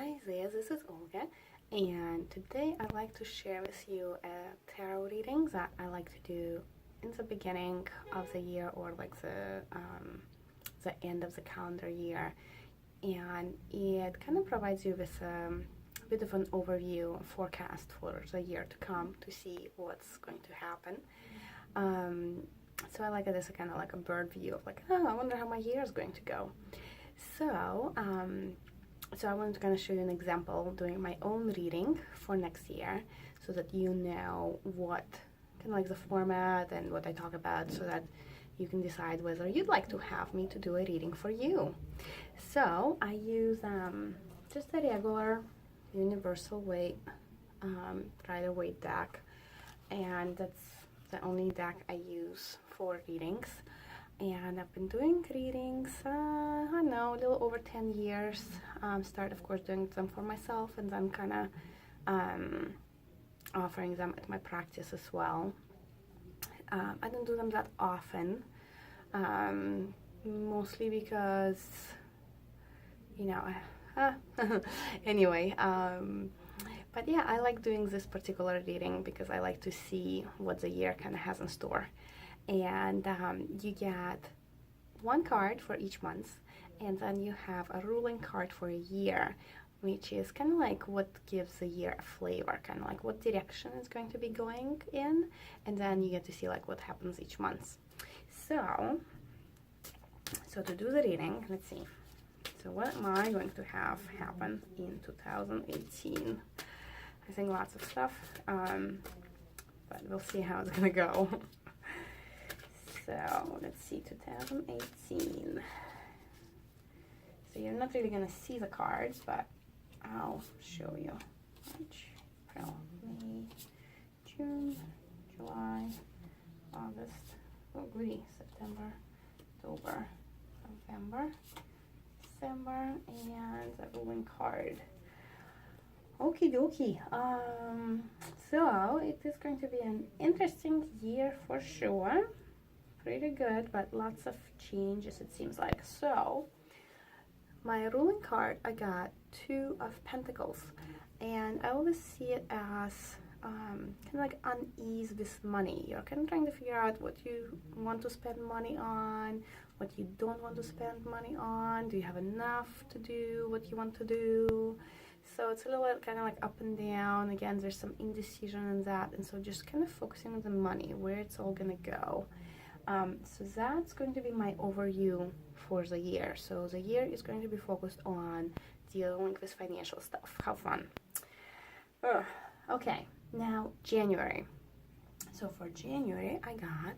Hi Isaiah, this is Olga, and today I'd like to share with you a tarot reading that I like to do in the beginning of the year or like the end of the calendar year, and it kind of provides you with a bit of an overview forecast for the year to come to see what's going to happen. So I like it as a kind of like a bird view of like, oh, I wonder how my year is going to go. So, so I wanted to kind of show you an example doing my own reading for next year so that you know what kind of like the format and what I talk about so that you can decide whether you'd like to have me to do a reading for you. So I use just a regular universal weight Rider-Waite deck, and that's the only deck I use for readings. And I've been doing readings, I don't know, a little over 10 years. Started, of course, doing them for myself and then kind of offering them at my practice as well. I don't do them that often, mostly because, you know, anyway, but yeah, I like doing this particular reading because I like to see what the year kind of has in store. And you get one card for each month, and then you have a ruling card for a year, which is kind of like what gives the year a flavor, kind of like what direction it's going to be going in, and then you get to see like what happens each month. So to do the reading, let's see. So what am I going to have happen in 2018? I think lots of stuff, but we'll see how it's gonna go. So let's see, 2018. So you're not really gonna see the cards, but I'll show you. March, April, May, June, July, August, oh goody, September, October, November, December, and the ruling card. Okie dokie. So it is going to be an interesting year for sure. Pretty good, but lots of changes it seems like. So my ruling card, I got 2 of Pentacles, and I always see it as kind of like unease with money. You're kind of trying to figure out what you want to spend money on, what you don't want to spend money on. Do you have enough to do what you want to do? So it's a little kind of like up and down. Again, there's some indecision in that, and so just kind of focusing on the money, where it's all gonna go. So that's going to be my overview for the year. So the year is going to be focused on dealing with financial stuff. How fun. Okay, now January. So for January, I got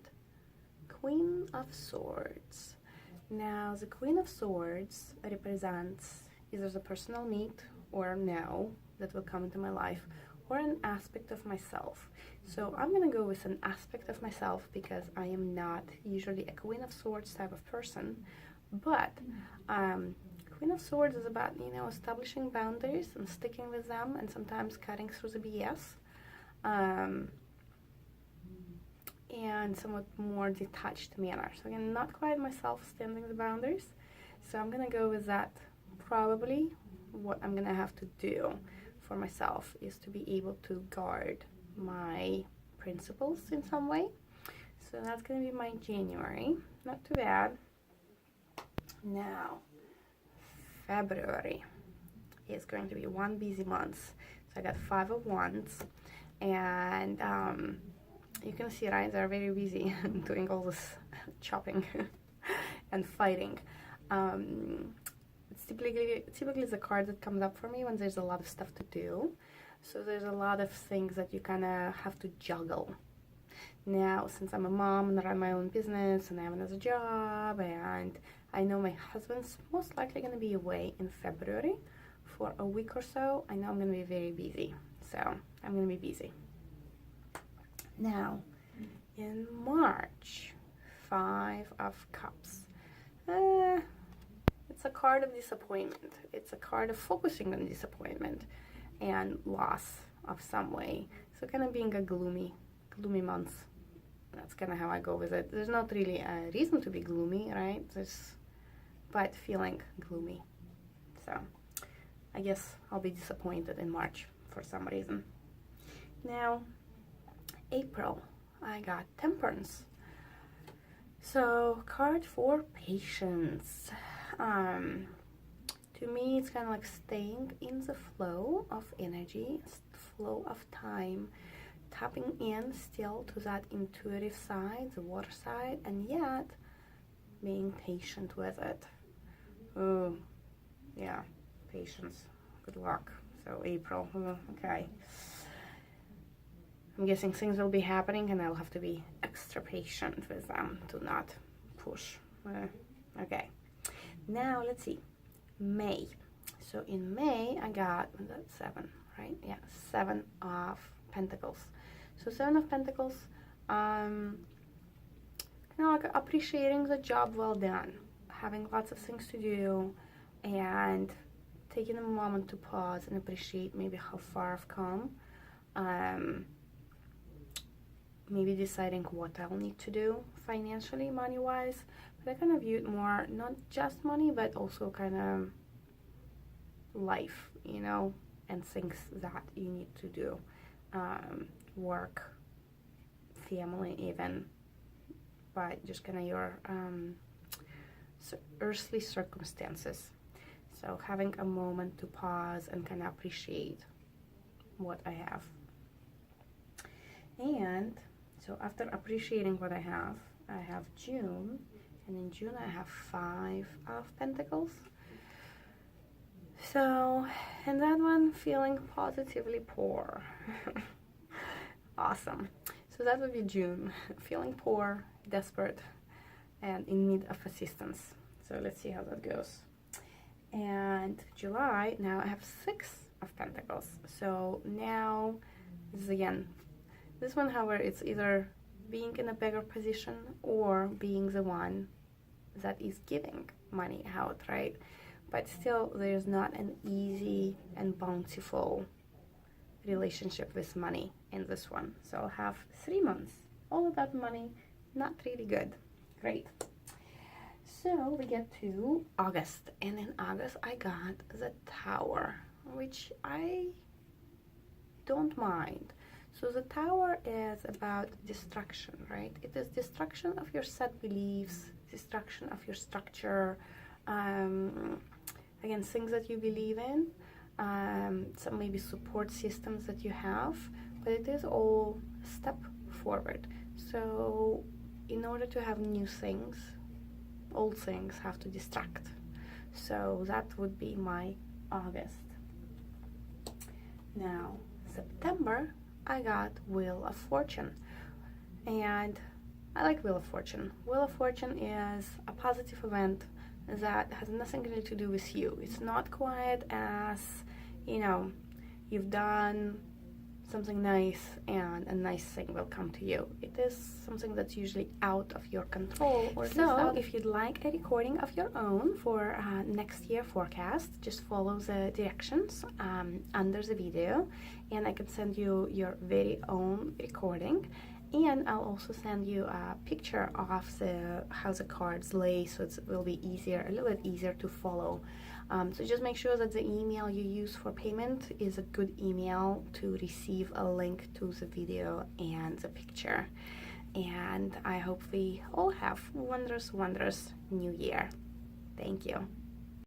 Queen of Swords. Now the Queen of Swords represents either the personal need or no that will come into my life, or an aspect of myself. So I'm gonna go with an aspect of myself because I am not usually a Queen of Swords type of person, but Queen of Swords is about, you know, establishing boundaries and sticking with them, and sometimes cutting through the BS, and somewhat more detached manner. So again, not quite myself standing the boundaries, so I'm gonna go with that. Probably what I'm gonna have to do for myself is to be able to guard my principles in some way. So that's gonna be my January. Not too bad. Now February is going to be one busy month. So I got 5 of Wands, and you can see, right, they're very busy doing all this chopping and fighting. It's typically the card that comes up for me when there's a lot of stuff to do. So there's a lot of things that you kind of have to juggle. Now, since I'm a mom and I run my own business and I have another job, and I know my husband's most likely going to be away in February for a week or so, I know I'm going to be very busy. So I'm going to be busy. Now, in March, 5 of Cups. It's a card of disappointment. It's a card of focusing on disappointment and loss of some way. So kind of being a gloomy month. That's kind of how I go with it. There's not really a reason to be gloomy, right? But feeling gloomy. So I guess I'll be disappointed in March for some reason. Now, April, I got Temperance. So, card for patience. To me, it's kind of like staying in the flow of energy, flow of time, tapping in still to that intuitive side, the water side, and yet being patient with it. Oh, yeah, patience. Good luck. So April, okay. I'm guessing things will be happening and I'll have to be extra patient with them to not push. Okay. Now, let's see. May. So in May, I got, that's 7, right? Yeah, 7 of Pentacles. So 7 of Pentacles, kind of like appreciating the job well done, having lots of things to do, and taking a moment to pause and appreciate maybe how far I've come. Maybe deciding what I'll need to do financially, money-wise. But I kind of view it more, not just money, but also kind of life, you know, and things that you need to do. Work, family even, but just kind of your earthly circumstances. So having a moment to pause and kind of appreciate what I have. And so after appreciating what I have June, and in June I have 5 of Pentacles. So, and that one, feeling positively poor. Awesome. So that would be June, feeling poor, desperate, and in need of assistance. So let's see how that goes. And July, now I have 6 of Pentacles. So now, this is again, this one, however, it's either being in a bigger position or being the one that is giving money out, right? But still, there's not an easy and bountiful relationship with money in this one. So I'll have 3 months all about money, not really good. Great. So we get to August, and in August I got the Tower, which I don't mind. So the Tower is about destruction, right? It is destruction of your set beliefs, destruction of your structure, again, things that you believe in, some maybe support systems that you have, but it is all step forward. So in order to have new things, old things have to destruct. So that would be my August. Now, September, I got Wheel of Fortune. And I like Wheel of Fortune. Wheel of Fortune is a positive event that has nothing really to do with you. It's not quite as, you know, you've done something nice and a nice thing will come to you. It is something that's usually out of your control. So if you'd like a recording of your own for next year forecast, just follow the directions under the video, and I can send you your very own recording. And I'll also send you a picture of how the cards lay, so it will be easier, a little bit easier to follow. So just make sure that the email you use for payment is a good email to receive a link to the video and the picture. And I hope we all have wondrous new year. Thank you.